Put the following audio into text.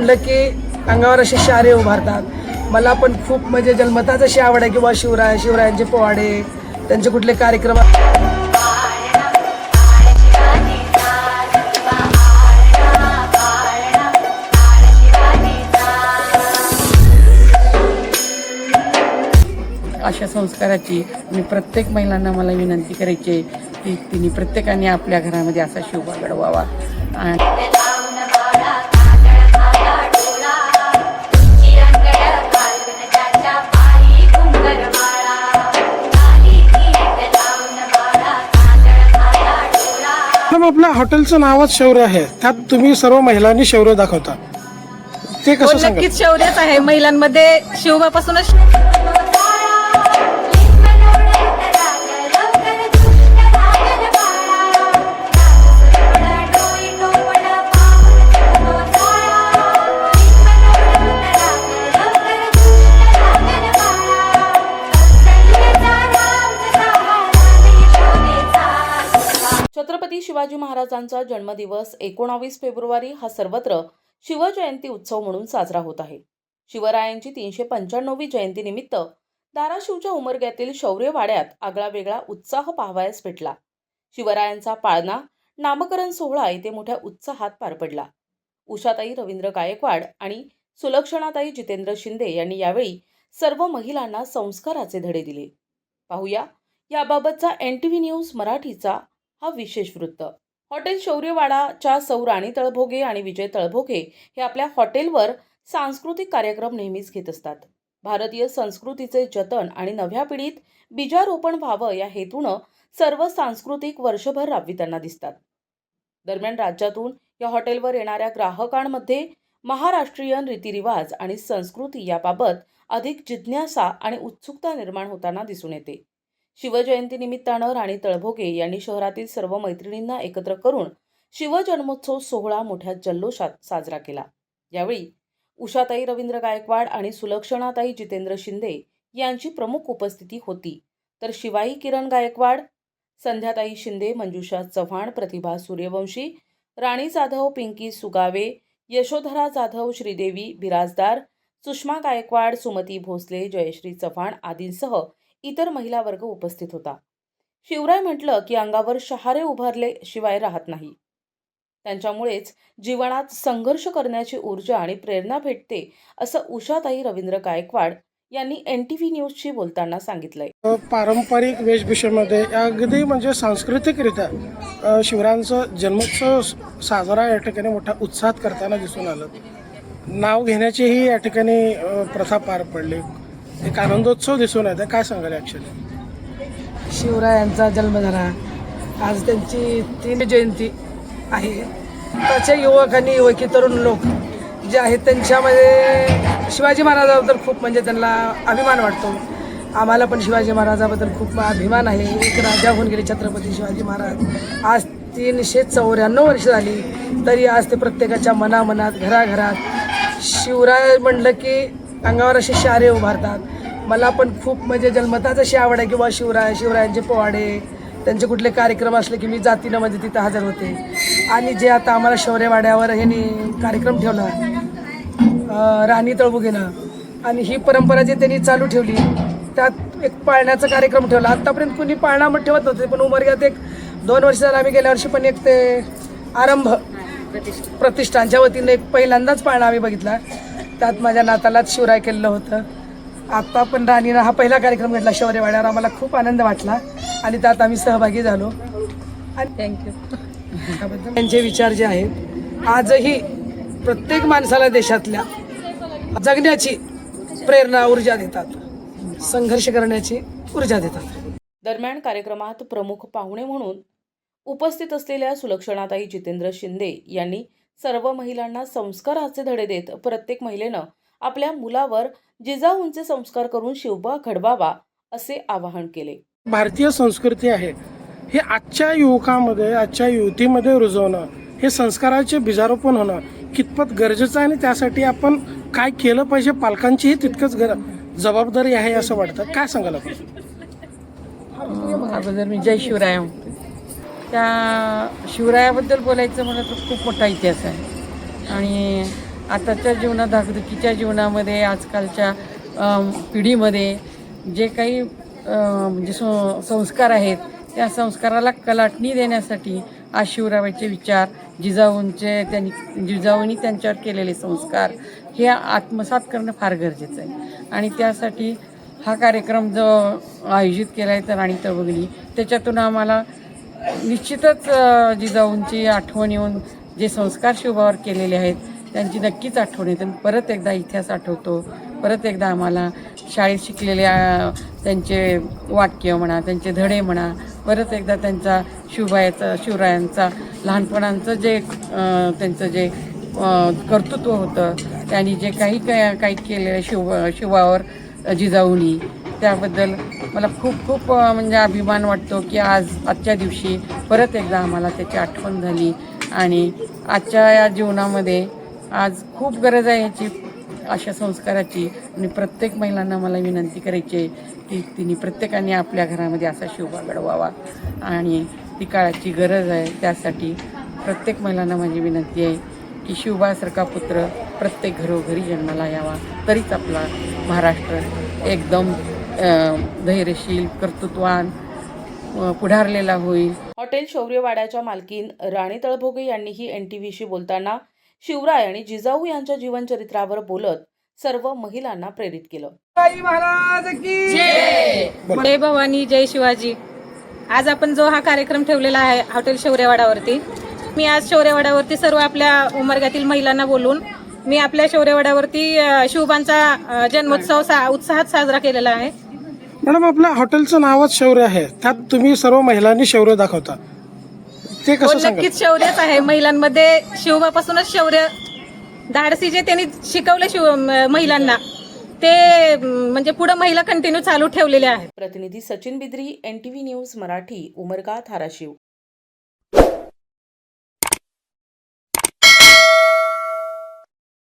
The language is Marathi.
म्हणलं की अंगावर असे शारे उभारतात। मला पण खूप म्हणजे जन्मताच अशी आवड आहे की बा शिवरायांचे पोवाडे, त्यांचे कुठले कार्यक्रम। अशा संस्काराची मी प्रत्येक महिलांना मला विनंती करायची आहे की तिने प्रत्येकाने आपल्या घरामध्ये असा शोभा घडवावा। आणि आपल्या हॉटेलचं नावच शौर्य आहे, त्यात तुम्ही सर्व महिलांनी शौर्य दाखवता, ते कसं सांगा? नक्कीच शौर्यच आहे महिलांमध्ये, शिवबापासूनच। छत्रपती शिवाजी महाराजांचा जन्मदिवस 19 फेब्रुवारी हा सर्वत्र शिवजयंती उत्सव म्हणून साजरा होत आहे। शिवरायांची 395वी जयंतीनिमित्त धाराशिवच्या उमरग्यातील शौर्य वाड्यात आगळा वेगळा उत्साह पाहावयास भेटला। शिवरायांचा पाळणा नामकरण सोहळा इथे मोठ्या उत्साहात पार पडला। उषाताई रवींद्र गायकवाड आणि सुलक्षणाताई जितेंद्र शिंदे यांनी यावेळी सर्व महिलांना संस्काराचे धडे दिले। पाहूया याबाबतचा NTV न्यूज मराठीचा हा विशेष वृत्त। हॉटेल शौर्यवाडाच्या सौ राणी तळभोगे आणि विजय तळभोगे हे आपल्या हॉटेलवर सांस्कृतिक कार्यक्रम नेहमीच घेत असतात। भारतीय संस्कृतीचे जतन आणि नव्या पिढीत बीजारोपण व्हावं या हेतूनं सर्व सांस्कृतिक वर्षभर राबविताना दिसतात। दरम्यान राज्यातून या हॉटेलवर येणाऱ्या ग्राहकांमध्ये महाराष्ट्रीयन रीतिरिवाज आणि संस्कृती याबाबत अधिक जिज्ञासा आणि उत्सुकता निर्माण होताना दिसून येते। शिवजयंतीनिमित्तानं राणी तळभोगे यांनी शहरातील सर्व मैत्रिणींना एकत्र करून शिवजन्मोत्सव सोहळा मोठ्या जल्लोषात साजरा केला। यावेळी उषाताई रवींद्र गायकवाड आणि सुलक्षणाताई जितेंद्र शिंदे यांची प्रमुख उपस्थिती होती, तर शिवाई किरण गायकवाड, संध्याताई शिंदे, मंजुषा चव्हाण, प्रतिभा सूर्यवंशी, राणी जाधव, पिंकी सुगावे, यशोधरा जाधव, श्रीदेवी बिराजदार, सुषमा गायकवाड, सुमती भोसले, जयश्री चव्हाण आदींसह इतर महिला वर्ग उपस्थित होता। शिवराय म्हटलं की अंगावर शहारे उभारले शिवाय राहत नाही। त्यांच्यामुळेच जीवनात संघर्ष करण्याची ऊर्जा आणि प्रेरणा भेटते, असं उषाताई रवींद्र गायकवाड यांनी NTV न्यूजशी बोलताना सांगितलंय। पारंपरिक वेशभूषेमध्ये अगदी म्हणजे सांस्कृतिकरित्या शिवरायांचा जन्मोत्सव साजरा या ठिकाणी मोठ्या उत्साहात करताना दिसून आलं। नाव घेण्याचीही या ठिकाणी प्रथा पार पडली, एक आनंदोत्सव दिसून येतो। काय सांगाल? ॲक्च्युली शिवरायांचा जन्म झाला, आज त्यांची 3 जयंती आहे। त्याचे युवक आणि युवकी तरुण लोक जे आहेत त्यांच्यामध्ये शिवाजी महाराजाबद्दल खूप म्हणजे त्यांना अभिमान वाटतो। आम्हाला पण शिवाजी महाराजाबद्दल खूप अभिमान आहे। एक राजा होऊन गेले छत्रपती शिवाजी महाराज, आज 394 वर्ष झाली, तरी आज ते प्रत्येकाच्या मनामनात घराघरात शिवराय म्हणलं की अंगावर असे शारे उभारतात। मला पण खूप म्हणजे जन्मताच अशी आवड आहे की बा शिवरायांचे पोवाडे, त्यांचे कुठले कार्यक्रम असले की मी जातीनं म्हणजे तिथं हजर होते। आणि जे आता आम्हाला शौर्यवाड्यावर ह्यांनी कार्यक्रम ठेवला राणी तळभोगेनं, आणि ही परंपरा जी त्यांनी चालू ठेवली, त्यात एक पाळण्याचा कार्यक्रम ठेवला। आत्तापर्यंत कुणी पाळणा मग ठेवत नव्हते, पण उमरग्यात एक 2 वर्ष झालं, आम्ही गेल्या वर्षी पण एक ते आरंभ प्रतिष्ठानच्या वतीनं एक पहिल्यांदाच पाळणा आम्ही बघितला। त्यात माझ्या नातालाच शिवराय केलेलं होतं। आता पण राणीनं हा पहिला कार्यक्रम घेतला शौर्यवाड्यावर, आम्हाला खूप आनंद वाटला आणि त्यात आम्ही सहभागी झालो। आणि थँक्यू। त्यांचे विचार जे आहेत आजही प्रत्येक माणसाला देशातल्या जगण्याची प्रेरणा, ऊर्जा देतात, संघर्ष करण्याची ऊर्जा देतात। दरम्यान कार्यक्रमात प्रमुख पाहुणे म्हणून उपस्थित असलेल्या सुलक्षणाताई जितेंद्र शिंदे यांनी सर्व महिलांना संस्काराचे धडे देत प्रत्येक महिलेनं आपल्या मुलावर जिजाऊंचे संस्कार करून शिवबा घडवावा असे आवाहन केले। भारतीय संस्कृती आहे हे आजच्या युवकामध्ये, आजच्या युवतीमध्ये रुजवणं, हे संस्काराचे बीजारोपण होणं कितपत गरजेचं आहे आणि त्यासाठी आपण काय केलं पाहिजे, पालकांचीही तितकंच जबाबदारी आहे असं वाटतं। काय सांगाल आपण? अगोदर मी जय शिवराय म्हणते। त्या शिवरायाबद्दल बोलायचं म्हणलं तर खूप मोठा इतिहास आहे, आणि आताच्या जीवनात धाकधुकीच्या जीवनामध्ये आजकालच्या पिढीमध्ये जे काही म्हणजे संस्कार आहेत त्या संस्काराला कलाटणी देण्यासाठी आज शिवरायाचे विचार जिजाऊंनी त्यांच्यावर केलेले संस्कार हे आत्मसात करणं फार गरजेचं आहे. आणि त्यासाठी हा कार्यक्रम जो आयोजित केला आहे तर राणी तळवगणी, त्याच्यातून आम्हाला निश्चितच जिजाऊंची आठवण येऊन जे संस्कार शिवबावर केलेले आहेत त्यांची नक्कीच आठवण येते. परत एकदा इतिहास आठवतो, परत एकदा आम्हाला शाळेत शिकलेल्या त्यांचे वाक्य म्हणा, त्यांचे धडे म्हणा, परत एकदा त्यांचा शिवरायांचा लहानपणाचं जे त्यांचं जे कर्तृत्व होतं, त्यांनी जे काही केलेलं शिवावर जिजाऊनी, त्याबद्दल मला खूप म्हणजे अभिमान वाटतो की आजच्या दिवशी परत एकदा आम्हाला त्याची आठवण झाली. आणि आजच्या या जीवनामध्ये आज खूप गरज आहे याची, अशा संस्काराची. आणि प्रत्येक महिलांना मला विनंती करायची आहे की तिने प्रत्येकाने आपल्या घरामध्ये असा शिवबा घडवावा आणि ती काळाची गरज आहे. त्यासाठी प्रत्येक महिलांना माझी विनंती आहे की शिवबासारखा पुत्र प्रत्येक घरोघरी जन्माला यावा, तरीच आपला महाराष्ट्र एकदम धैर्यशील, कर्तृत्वान, पुढारलेला होईल. हॉटेल शौर्यवाड्याच्या मालकीन राणी तळभोगे यांनीही NTVशी बोलताना शिवराय आणि जिजाऊ यांच्या जीवनचरित्रावर बोलत सर्व महिलांना प्रेरित केलं. शिवाजी महाराज की जय भवानी, जय शिवाजी. आज आपण जो हा कार्यक्रम ठेवलेला आहे हॉटेल शौर्यवाड्यावरती, मी आज शौर्यवाड्यावरती सर्व आपल्या उमरग्यातील महिलांना बोलून मी आपल्या शौर्यवाड्यावरती शिवबांचा जन्मोत्सव उत्साहात साजरा केलेला आहे. मॅडम, आपल्या हॉटेलचं नावच शौर्य आहे, त्यात तुम्ही सर्व महिलांनी शौर्य दाखवता, ते कसं सांगा? नक्कीच शौर्यच आहे. महिलांमध्ये शिवबापासूनच शौर्य, धाडसी जे त्यांनी शिकवले महिलांना, ते म्हणजे पुढे महिला कंटिन्यू चालू ठेवलेले आहेत. प्रतिनिधी सचिन बिद्री, NTV न्यूज मराठी, उमरगा, धाराशिव.